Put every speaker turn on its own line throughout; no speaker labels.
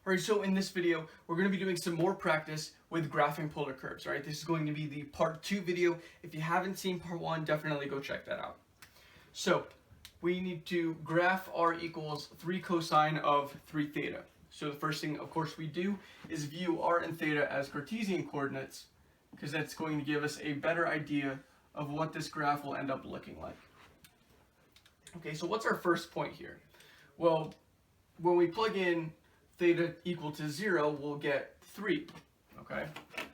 Alright, so in this video, we're going to be doing some more practice with graphing polar curves. Alright, this is going to be the part 2 video. If you haven't seen part 1, definitely go check that out. So, we need to graph r equals 3 cosine of 3 theta. So the first thing, of course, we do is view r and theta as Cartesian coordinates, because that's going to give us a better idea of what this graph will end up looking like. Okay, so what's our first point here? Well, when we plug in theta equal to 0, we'll get 3, okay?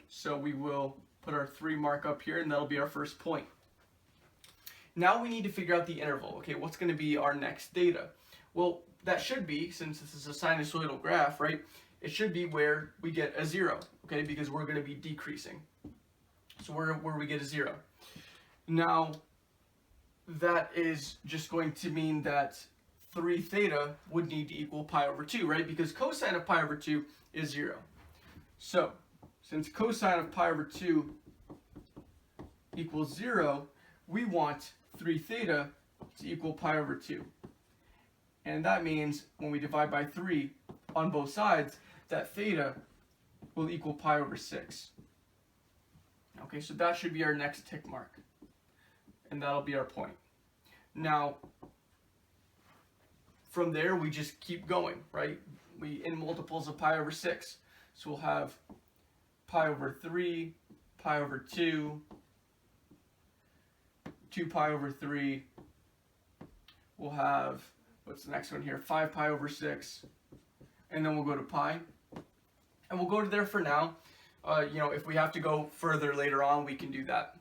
So we will put our 3 mark up here, and that'll be our first point. Now we need to figure out the interval, okay? What's going to be our next theta? Well, that should be, since this is a sinusoidal graph, right? It should be where we get a 0, okay? Because we're going to be decreasing. So where we get a 0. Now, that is just going to mean that 3 theta would need to equal pi over 2, right? Because cosine of pi over 2 is 0. So, since cosine of pi over 2 equals 0, we want 3 theta to equal pi over 2. And that means when we divide by 3 on both sides, that theta will equal pi over 6. Okay, so that should be our next tick mark. And that'll be our point. Now, from there, we just keep going, right? We in multiples of pi over 6. So we'll have pi over 3, pi over 2, 2 pi over 3. We'll have, what's the next one here? 5 pi over 6. And then we'll go to pi. And we'll go to there for now. If we have to go further later on, we can do that.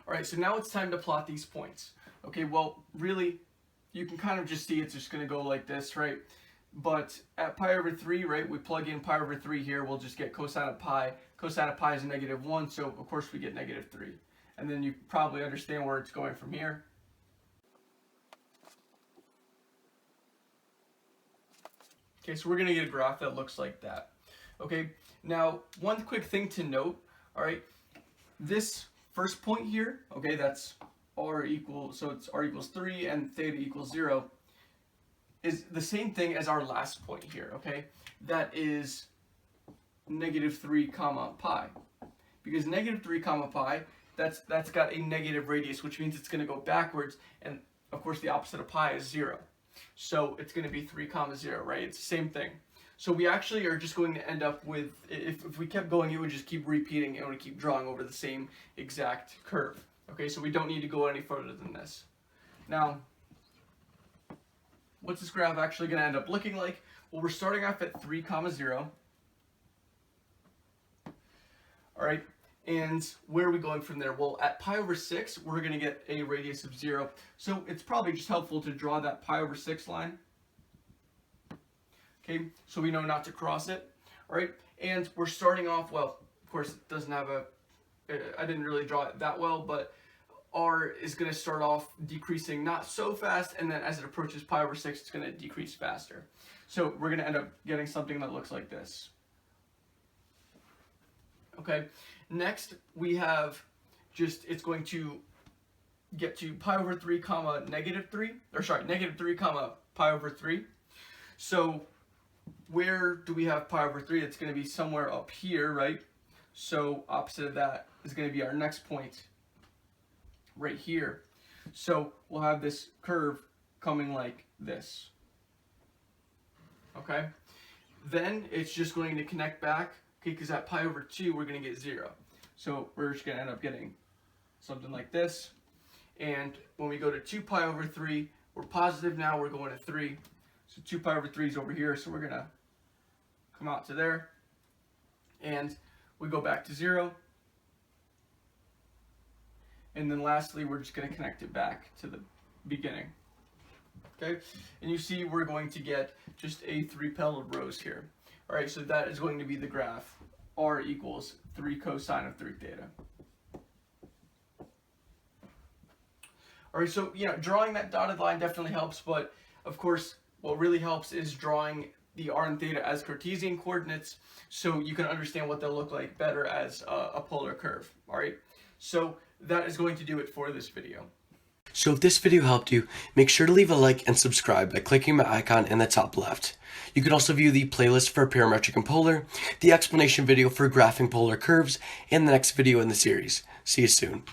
Alright, so now it's time to plot these points. Okay, well, really, you can kind of just see it's just going to go like this, right? But at pi over 3, right, we plug in pi over 3 here, we'll just get cosine of pi. Cosine of pi is -1, so of course we get -3. And then you probably understand where it's going from here. Okay, so we're going to get a graph that looks like that. Okay, now one quick thing to note, alright, this first point here, okay, that's r equals, so it's r equals 3 and theta equals 0, is the same thing as our last point here, okay? That is -3 comma pi. Because -3 comma pi, that's got a negative radius, which means it's going to go backwards, and of course the opposite of pi is 0. So it's going to be 3 comma 0, right? It's the same thing. So we actually are just going to end up with, if we kept going, it would just keep repeating, and it would keep drawing over the same exact curve. Okay, so we don't need to go any further than this. Now, what's this graph actually going to end up looking like? Well, we're starting off at 3 comma 0. Alright, and where are we going from there? Well, at pi over 6, we're going to get a radius of 0. So it's probably just helpful to draw that pi over 6 line. Okay, so we know not to cross it. Alright, and we're starting off, well, of course it doesn't have I didn't really draw it that well, but r is going to start off decreasing not so fast, and then as it approaches pi over 6, it's going to decrease faster. So we're going to end up getting something that looks like this. Okay, next we have it's going to get to pi over 3 comma -3, or sorry, -3 comma pi over 3. So where do we have pi over 3? It's going to be somewhere up here, right? So opposite of that is going to be our next point right here. So we'll have this curve coming like this. Okay? Then it's just going to connect back, okay, because at pi over 2 we're going to get 0. So we're just going to end up getting something like this. And when we go to 2 pi over 3, we're positive now, we're going to 3. So 2 pi over 3 is over here, so we're going to come out to there. And we go back to 0. And then lastly, we're just going to connect it back to the beginning. Okay? And you see we're going to get just a 3-petaled rose here. Alright, so that is going to be the graph. R equals 3 cosine of 3 theta. Alright, so drawing that dotted line definitely helps, but of course what really helps is drawing the r and theta as Cartesian coordinates, so you can understand what they'll look like better as a polar curve. Alright, so that is going to do it for this video.
So if this video helped you, make sure to leave a like and subscribe by clicking my icon in the top left. You can also view the playlist for parametric and polar, the explanation video for graphing polar curves, and the next video in the series. See you soon.